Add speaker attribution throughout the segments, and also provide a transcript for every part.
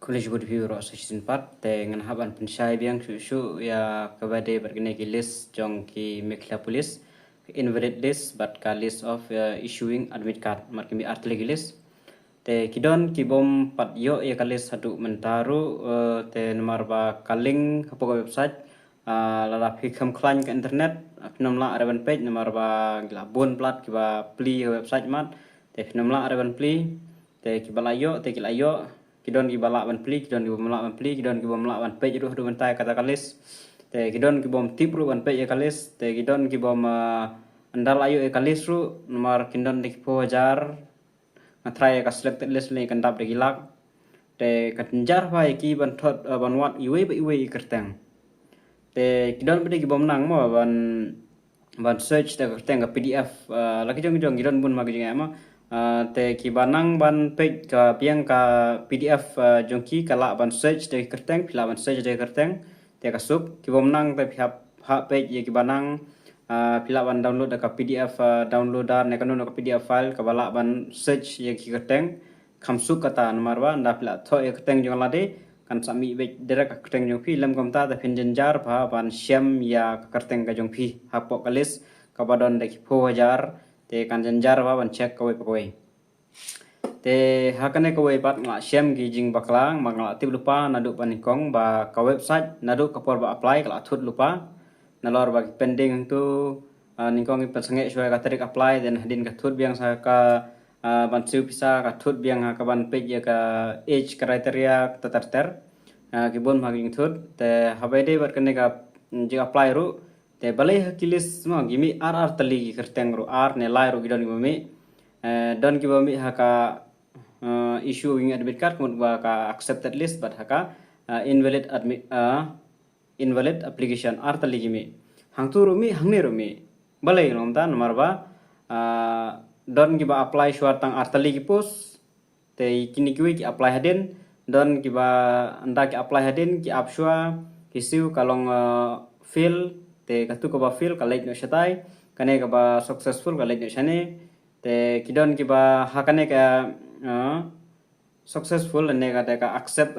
Speaker 1: College good view ro season part te ngan haban pensai biang su ya kabade bergene ki list jong ki mekla police invalid list but ka list of issuing admit card mar ki artli list te kidon ki bom pat yo ya ka list satu mentaru te nomor ba kaling apa website lala phikam klan ke internet nomla araban page nomor ba gila bon plat ki ba pli website mat te nomla araban pli te ki balayo te ki layo kidon ki balak ban pli kidon ki balak ban pli kidon ki balak ban page ruh du bentai kata kalis te kidon ki bom tip ru ban page ya kalis te kidon ki bom andal ayo ya kalis ru nomor kidon di po jar ngatrai ka selected list ni kandap de gilak te kanjar ba ki ban thot ban wat iwe kerteng te kidon bede ki bom nang mo ban search te kerteng ka PDF lagi jong kidon bun mag jeng ama te ki banang ban page ka piang ka PDF jongki kala ban search de kerteng pila ban search de kerteng te ka sup ki bom nang te phap ha page ye ki banang pila ban download ka PDF downloader ne kanu ka PDF file ka bala ban search ye ki kerteng khamsuk kata marwa nda pila tho ye kerteng jong lade kan sami be direct ka kerteng jong phi lam komta ta phin janjar pha ban syam ya ka kerteng ka jong phi hapo kalis ka badon de ki 4000 te kan janjar ba ban check kawai te hakane kawai pat ngla syam gi jing baklang mangla tip lupa nadu panikong ba ka website nadu kapor ba apply kala thut lupa nalor ba pending tu ningkong pasange shwa ka tarik apply then hadin ka thut biang sa ka ban siu pisa ka thut biang ka ban page ya ka age criteria tatarter kibon maging thut te habaide bar kane ka jing apply ru te balai hakilis ma gimi ar tali ki kerteng ru ar ne lai ru gidon gimi don ki bami haka issuing admit card mut ba ka accepted list but haka invalid application ar tali gimi hangtu rumi hangne rumi balai lomta nomor ba don ki ba apply suartang ar tali ki pos te kini ki apply hadin don ki ba anda ki apply hadin ki apshua kisiu kalong fill te katu ko ba fill kalek no shatai kane ka ba successful kalek no shane te kidon ki ba hakane ka successful ne ka accept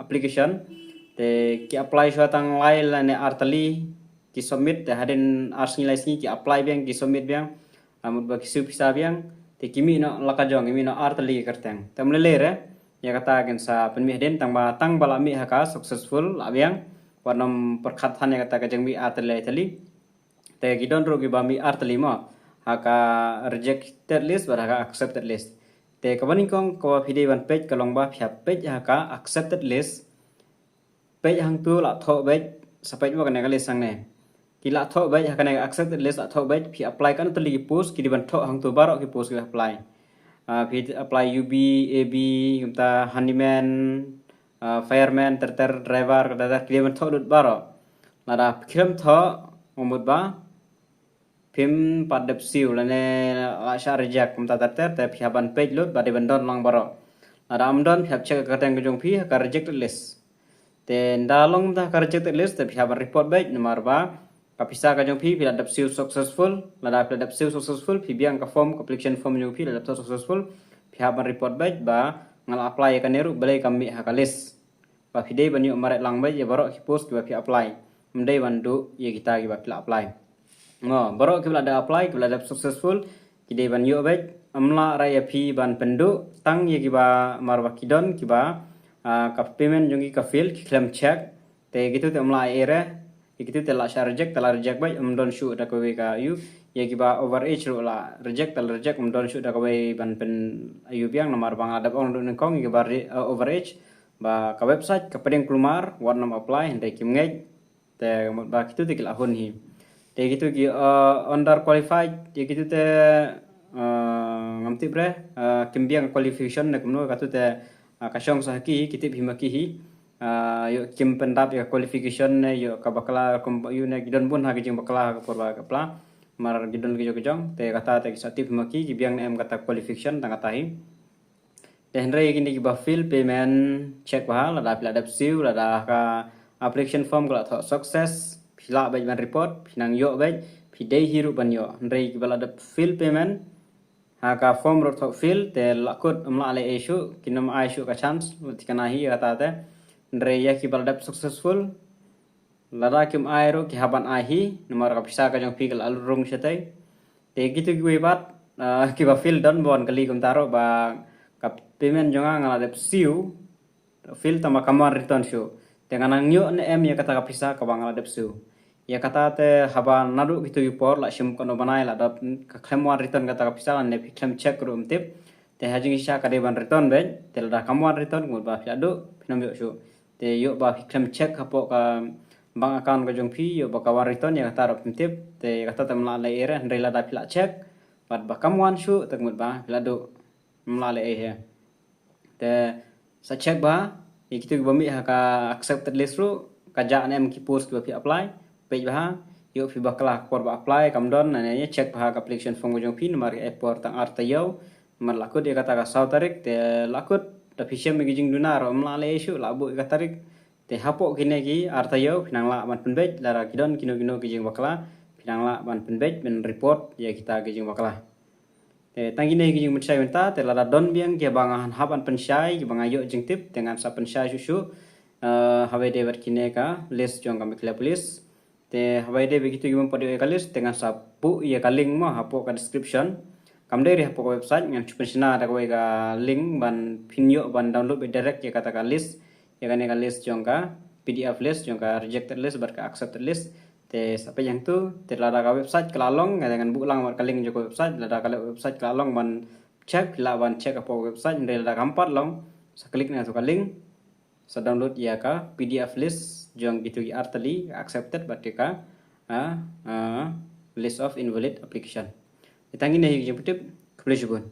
Speaker 1: application te ki apply shwa tang lai la ne artali ki submit te hadin arsnilai sni ki apply biang ki submit biang amut ba ki supisa biang te kimi no lakajong kimi no artali kerteng tamle lere ya kata gen sa penmi hadin tang bala mi haka successful la biang warnam perkhatan ya kata kajeng mi artali tali te kidon ro ki ba mi artali mo haka rejected list bar haka accepted list te kabaning kong ko phide ban page kalong ba phya page haka accepted list page hang tu la tho page sa page wa kana kali sang ne ki la tho page haka ne accepted list la tho page phi apply kan tali ki post ki ban tho hang tu baro ki post ki apply phi apply UB AB kumta handyman fireman ter driver kada ki ban tho dut baro lada khirem tho umut ba phim padep siu lane asha reject kumta ter te phiaban page lot bade bandon lang baro ada amdon phiap check ka tang jong phi ka rejected list te ndalong ta ka rejected list te phiaban report baik nomor ba ka pisa ka jong phi padep siu successful lada padep siu successful phi biang ka form application form jong phi lada successful phiaban report baik ba ngal apply ka neru balai kami ha ka list ba phide banyu maret lang baik ya baro ki post ki ba phi apply mdai bandu ye kita ki ba apply ngo baro ki ada apply ki ada successful ki de ban yo bet amla raya phi ban pendu tang ye ki ba marwa kidon ki ba ka payment jongi ka fill ki claim check te gitu te amla ere gitu te la reject bai amdon shu da ko ka yu ye ki ba overage ro la reject amdon shu da ko ban pen ayu biang nomor bang ada on don kong ki ba overage ba ka website ka pedeng kelumar warna apply hende ki ngej te ba gitu te kila hun hi te gitu ki under qualified te gitu te ngamti bre kimbiang qualification ne kumno katu te kasyong sa ki kitip himaki hi yo kim pendap ya qualification ne yo ka bakla yu ne gidon bun ha gijing bakla ka porba ka pla mar gidon ki jong te kata te kisatip himaki ki biang em kata qualification tang kata hi te henre gini ki ba fill payment check ba la da pla dap siu la da ka application form kala tho success phila ban report phinang yo phi dei hiru ban yo ndrei ki bala da fill payment haka form rot fill te lakut ale issue kinam issue ka chance tikanahi kata te ndre ya ki baldap successful lada kim airo ki haban ahi nomor ka pisa ka jong pikal alurung setai te gitu gue bat ki ba fill don bon kali kum taro ba ka payment jonga ngala dep siu fill tama kamar return show dengan nangyo ne em ya kata ka pisa ka bangala dep siu ya kata te haba nadu gitu por la sim kono banai la dap ka klemwan return kata ka pisa ne klem check room tip te hajing isha ka deban return be te la kamwan return ngul ba fiadu pinam yo shu te yo ba klem check hapo ka bank account ka jong pi yo ba ka war return ya kata rop tip te kata te mla le ere ndre la da pila check bat ba kamwan shu te ngul ba fiadu mla le he te sa check ba ikitu bami ha ka accepted list ru ka ja nem ki post ba pi apply page bah yo fi bakla por ba apply kam don na ne check bah application form jong pin mar airport tang arta yo mar lakut dia kata ka sau tarik te lakut da fishem mi jing dunar om la le isu labu ka tarik te hapo kine ki arta yo pinang la man penbej lara kidon kino kino ki jing bakla pinang la man penbej ben report ya kita ki jing bakla te tangi ne ki jing mensai menta te lara don biang ke bangahan haban pensai ki bangayo jing tip dengan sa pensai susu hawe de kine ka list jong ka mikla police te habai de begitu gimana pada kalis dengan sapu ia kaling mah hapo ka description kam dari hapo website yang cuman sina ada ka link ban pinyo ban download be direct ya kata ka list ya kan list jongka PDF list jongka rejected list bar ka accepted list te sampai yang tu te lada ka website kelalong dengan bulang mar kaling joko website lada ka website kelalong ban check la ban check hapo website ndel lada kampat long sa klik na to ka link sa download ya ka PDF list jong gitu artali accepted batika list of invalid application. Itangin na yung tip, kebetulan.